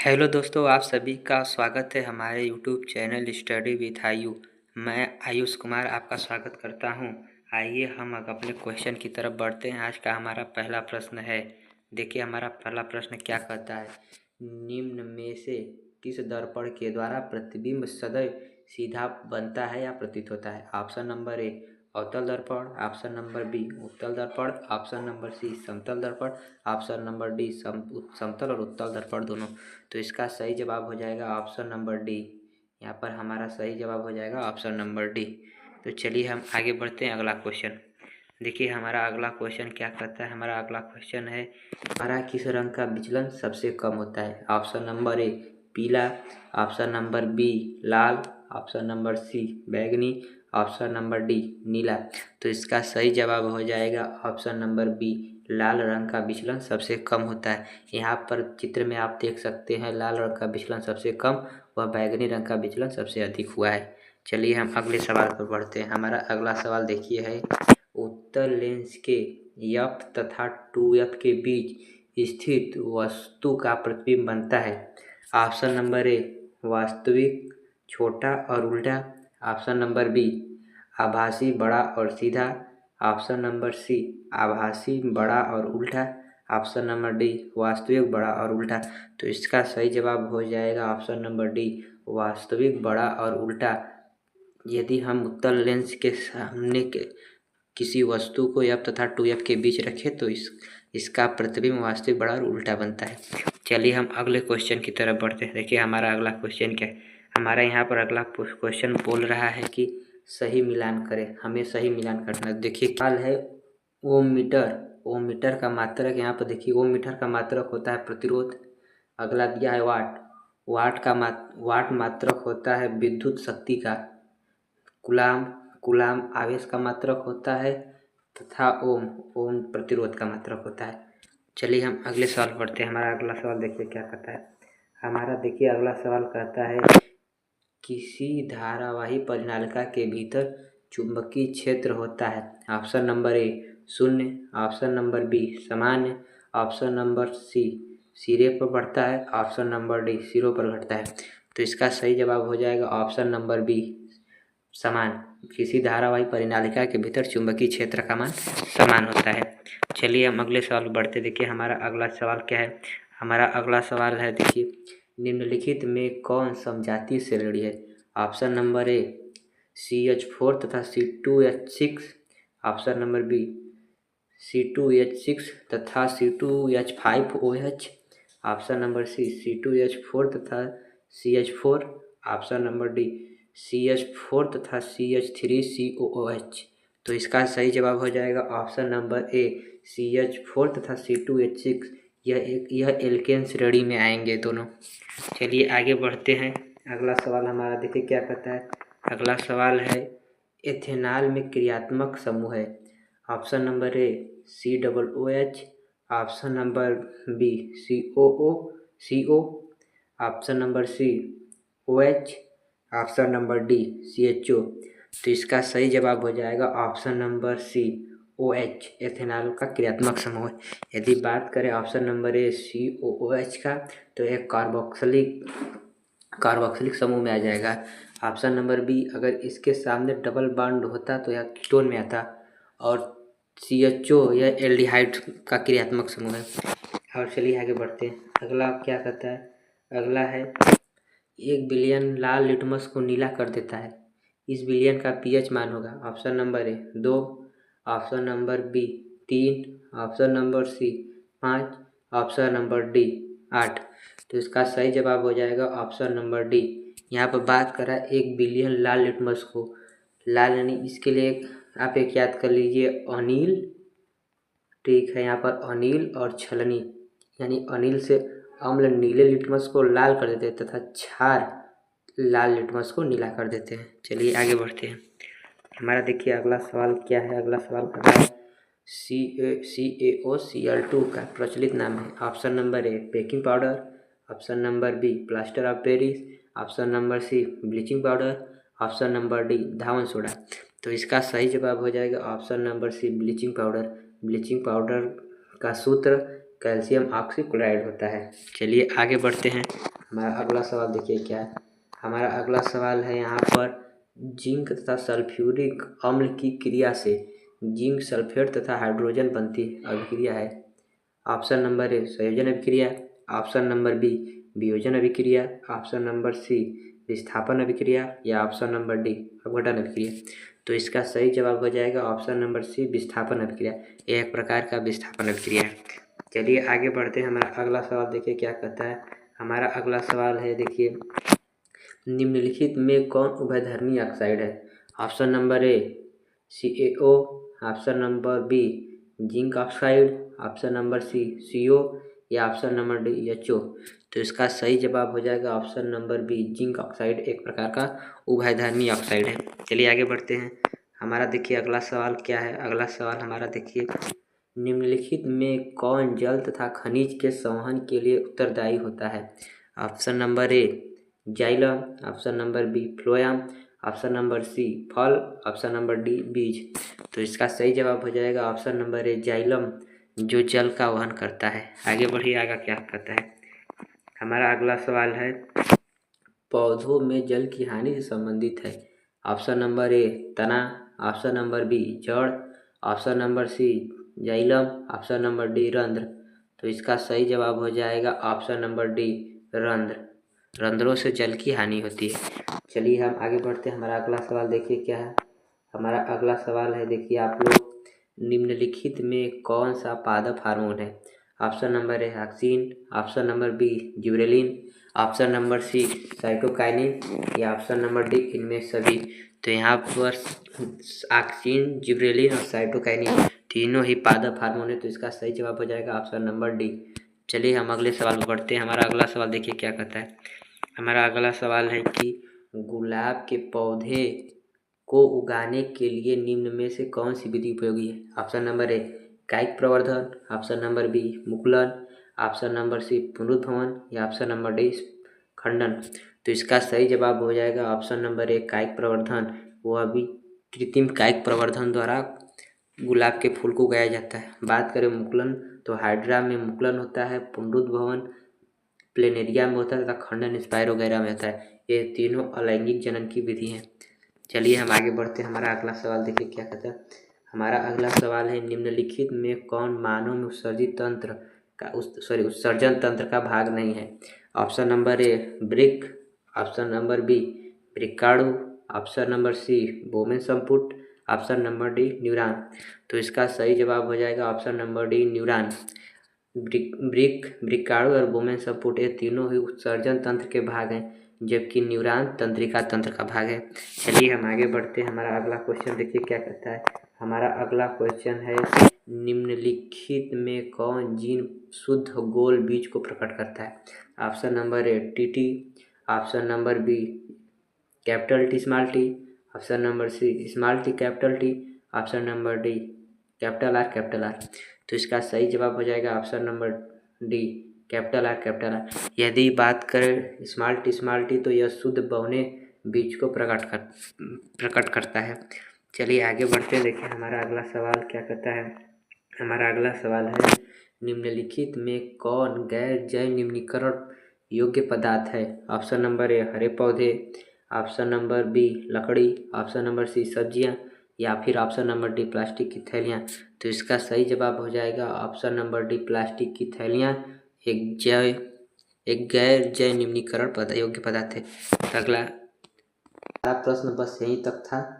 Hello दोस्तों, आप सभी का स्वागत है हमारे यूट्यूब चैनल स्टडी विथ आयु। मैं आयुष कुमार आपका स्वागत करता हूं। आइए हम अब अपने क्वेश्चन की तरफ बढ़ते हैं। आज का हमारा पहला प्रश्न है। देखिए हमारा पहला प्रश्न क्या कहता है। निम्न में से किस दर्पण के द्वारा प्रतिबिंब सदैव सीधा बनता है या प्रतीत होता है। ऑप्शन नंबर ए अवतल दर्पण, ऑप्शन नंबर बी उत्तल दर्पण, ऑप्शन नंबर सी समतल दर्पण, ऑप्शन नंबर डी समतल और उत्तल दर्पण दोनों। तो इसका सही जवाब हो जाएगा ऑप्शन नंबर डी। यहाँ पर हमारा सही जवाब हो जाएगा ऑप्शन नंबर डी। तो चलिए हम आगे बढ़ते हैं। अगला क्वेश्चन देखिए हमारा अगला क्वेश्चन क्या कहता है। हमारा अगला क्वेश्चन है हमारा किस रंग का विचलन सबसे कम होता है। ऑप्शन नंबर ए पीला, ऑप्शन नंबर बी लाल, ऑप्शन नंबर सी बैगनी, ऑप्शन नंबर डी नीला। तो इसका सही जवाब हो जाएगा ऑप्शन नंबर बी लाल रंग का विचलन सबसे कम होता है। यहाँ पर चित्र में आप देख सकते हैं लाल रंग का विचलन सबसे कम व बैगनी रंग का विचलन सबसे अधिक हुआ है। चलिए हम अगले सवाल पर बढ़ते हैं। हमारा अगला सवाल देखिए है उत्तल लेंस के एफ तथा 2f के बीच स्थित वस्तु का प्रतिबिंब बनता है। ऑप्शन नंबर ए वास्तविक छोटा और उल्टा, ऑप्शन नंबर बी आभासी बड़ा और सीधा, ऑप्शन नंबर सी आभासी बड़ा और उल्टा, ऑप्शन नंबर डी वास्तविक बड़ा और उल्टा। तो इसका सही जवाब हो जाएगा ऑप्शन नंबर डी वास्तविक बड़ा और उल्टा। यदि हम उत्तल लेंस के सामने के किसी वस्तु को एफ तथा 2f के बीच रखें तो इसका प्रतिबिंब वास्तविक बड़ा और उल्टा बनता है। चलिए हम अगले क्वेश्चन की तरफ बढ़ते हैं। देखिए हमारा अगला क्वेश्चन क्या है। हमारा यहाँ पर अगला क्वेश्चन बोल रहा है कि सही मिलान करें, हमें सही मिलान करना है। देखिए सवाल है ओम मीटर। ओम मीटर का मात्रक यहाँ पर देखिए ओम मीटर का मात्रक होता है प्रतिरोध। अगला दिया है वाट। वाट मात्रक होता है विद्युत शक्ति का। कुलाम आवेश का मात्रक होता है तथा ओम प्रतिरोध का मात्रक होता है। चलिए हम अगले सवाल पढ़ते हैं। हमारा अगला सवाल देखिए क्या कहता है। हमारा देखिए अगला सवाल कहता है किसी धारावाही परिनालिका के भीतर चुंबकीय क्षेत्र होता है। ऑप्शन नंबर ए शून्य, ऑप्शन नंबर बी सामान्य, ऑप्शन नंबर सी सिरे पर बढ़ता है, ऑप्शन नंबर डी सिरों पर घटता है। तो इसका सही जवाब हो जाएगा ऑप्शन नंबर बी समान। किसी धारावाही परिनालिका के भीतर चुंबकीय क्षेत्र का मान समान होता है। चलिए हम अगले सवाल बढ़ते। देखिए हमारा अगला सवाल क्या है। हमारा अगला सवाल है देखिए निम्नलिखित में कौन समजातीय श्रेणी है। ऑप्शन नंबर ए CH4 तथा C2H6, option number B C2H6 तथा C2H5OH, ऑप्शन नंबर सी C2H4 तथा CH4, option number D CH4 तथा CH3COOH। तो इसका सही जवाब हो जाएगा ऑप्शन नंबर ए CH4 तथा C2H6। यह एल्केन श्रेणी में आएंगे दोनों। चलिए आगे बढ़ते हैं। अगला सवाल हमारा देखिए क्या कहता है। अगला सवाल है एथेनॉल में क्रियात्मक समूह है। Option number A COOH, option number B CO, option number C OH, option number D CHO। तो इसका सही जवाब हो जाएगा option number C OH ethanol का क्रियात्मक समूह है। यदि बात करें ऑप्शन नंबर ए COOH का तो यह कार्बोक्सिलिक समूह में आ जाएगा। ऑप्शन नंबर बी अगर इसके सामने डबल बॉन्ड होता तो यह कीटोन में आता, और CHO यह एल्डिहाइड का क्रियात्मक समूह है। और चलिए आगे बढ़ते हैं। अगला क्या कहता है। अगला है 1 बिलियन लाल लिटमस को नीला कर देता है। इस बिलियन का pH मान होगा। Option number A 2, option number B 3, option number C 5, option number D 8। तो इसका सही जवाब हो जाएगा ऑप्शन नंबर डी। यहाँ पर बात करा 1 बिलियन लाल लिटमस को, लाल यानी इसके लिए आप एक याद कर लीजिए अनिल, ठीक है। यहाँ पर अनिल और छलनी यानी अनिल से अम्ल नीले लिटमस को लाल कर देते हैं तथा क्षार लाल लिटमस को नीला कर देते हैं। चलिए आगे बढ़ते हैं। हमारा देखिए अगला सवाल क्या है। अगला सवाल कर रहा है CaOCl2 का प्रचलित नाम है। Option number A baking powder, option number B plaster of Paris, option number C bleaching powder, option number D धावन सोडा। तो इसका सही जवाब हो जाएगा option number C bleaching powder. Bleaching powder का सूत्र कैल्शियम ऑक्सीक्लोराइड होता है। चलिए आगे बढ़ते हैं। हमारा अगला सवाल देखिए क्या है। हमारा अगला सवाल है यहाँ पर, जिंक तथा सल्फ्यूरिक अम्ल की क्रिया से जिंक सल्फेट तथा हाइड्रोजन बनती अभिक्रिया है। ऑप्शन नंबर ए संयोजन अभिक्रिया, ऑप्शन नंबर बी वियोजन अभिक्रिया, ऑप्शन नंबर सी विस्थापन अभिक्रिया या ऑप्शन नंबर डी अपघटन अभिक्रिया। तो इसका सही जवाब हो जाएगा ऑप्शन नंबर सी विस्थापन अभिक्रिया। यह एक प्रकार का विस्थापन अभिक्रिया है। चलिए आगे बढ़ते हैं। हमारा अगला सवाल देखिए क्या कहता है। हमारा अगला सवाल है देखिए, निम्नलिखित में कौन उभयधर्मी ऑक्साइड है। Option number A CaO, option number B zinc oxide, option number C CO या ऑप्शन नंबर डी HO। तो इसका सही जवाब हो जाएगा option number B zinc oxide, एक प्रकार का उभयधर्मी ऑक्साइड है। चलिए आगे बढ़ते हैं। हमारा देखिए अगला सवाल क्या है। अगला सवाल हमारा देखिए, निम्नलिखित में कौन जल तथा खनिज के संवहन के लिए उत्तरदायी होता है। Option number A xylem, option number B phloem, option number C फल, ऑप्शन नंबर डी बीज। तो इसका सही जवाब हो जाएगा ऑप्शन नंबर ए जाइलम, जो जल का वहन करता है। आगे बढ़िए, आगे क्या कहता है। हमारा अगला सवाल है, पौधों में जल की हानि से संबंधित है। ऑप्शन नंबर ए तना, ऑप्शन नंबर बी जड़, ऑप्शन नंबर सी जाइलम, ऑप्शन नंबर डी रंध्र। तो इसका सही जवाब हो जाएगा ऑप्शन नंबर डी रंध्र। रंध्रों से जल की हानि होती है। चलिए हम आगे बढ़ते हैं। हमारा अगला सवाल देखिए क्या है। हमारा अगला सवाल है देखिए, आप लोग निम्नलिखित में कौन सा पादप हार्मोन है। Option number A auxin, option number B gibberellin, option number C cytokinin या ऑप्शन नंबर डी इनमें सभी। तो यहाँ पर ऑक्सिन, जिबरेलिन और साइटोकाइनिन तीनों ही पादप हार्मोन है। तो इसका सही जवाब हो जाएगा ऑप्शन नंबर डी। चलिए हम अगले सवाल पर बढ़ते हैं। हमारा अगला सवाल देखिए क्या कहता है। हमारा अगला सवाल है कि गुलाब के पौधे को उगाने के लिए निम्न में से कौन सी विधि उपयोगी है। ऑप्शन नंबर ए कायिक प्रवर्धन, ऑप्शन नंबर बी मुकुलन, ऑप्शन नंबर सी पुनरुद्भवन या ऑप्शन नंबर डी खंडन। तो इसका सही जवाब हो जाएगा ऑप्शन नंबर ए कायिक प्रवर्धन। वह भी कृत्रिम कायिक प्रवर्धन द्वारा गुलाब के फूल को उगाया जाता है। बात करें मुकुलन, तो हाइड्रा में मुकुलन होता है, पुनरुद्भवन प्लेनेरिया में होता है तथा खंडन स्पाइर वगैरह में होता है। ये तीनों अलैंगिक जनन की विधि है। चलिए हम आगे बढ़ते हैं। हमारा अगला सवाल देखिए क्या कहता है। हमारा अगला सवाल है, निम्नलिखित में कौन मानव में उत्सर्जित तंत्र का उत्सर्जन तंत्र का भाग नहीं है। ऑप्शन नंबर ए ब्रिक, ऑप्शन नंबर बी ब्रिकाणु, ऑप्शन नंबर सी बोमेन संपुट, ऑप्शन नंबर डी न्यूरॉन। तो इसका सही जवाब हो जाएगा ऑप्शन नंबर डी न्यूरॉन। ब्रिकाणु और बोमेन संपुट ये तीनों ही उत्सर्जन तंत्र के भाग हैं, जबकि न्यूरॉन तंत्रिका तंत्र का भाग है। चलिए हम आगे बढ़ते हैं। हमारा अगला क्वेश्चन देखिए क्या कहता है। हमारा अगला क्वेश्चन है, निम्नलिखित में कौन जीन शुद्ध गोल बीज को प्रकट करता है। Option number A TT, option number B capital T small T, option number C small T capital T, option number D capital R। तो इसका सही जवाब हो जाएगा option number D capital R। यदि बात करें स्मॉल टी तो यह शुद्ध बहुने बीज को प्रकट करता है। चलिए आगे बढ़ते हैं। देखिए हमारा अगला सवाल क्या कहता है। हमारा अगला सवाल है, निम्नलिखित में कौन गैर जैव निम्नीकरण योग्य पदार्थ है। ऑप्शन नंबर ए हरे पौधे, ऑप्शन नंबर बी लकड़ी, ऑप्शन नंबर सी सब्जियां या फिर ऑप्शन नंबर डी प्लास्टिक की थैलियाँ। तो इसका सही जवाब हो जाएगा ऑप्शन नंबर डी प्लास्टिक की थैलियाँ एक गैर जैव निम्नीकरण योग्य पदार्थ है। अगला प्रश्न बस यहीं तक था।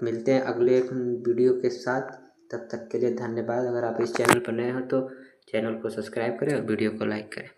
मिलते हैं अगले वीडियो के साथ। तब तक के लिए धन्यवाद। अगर आप इस चैनल पर नए हो तो चैनल को सब्सक्राइब करें और वीडियो को लाइक करें।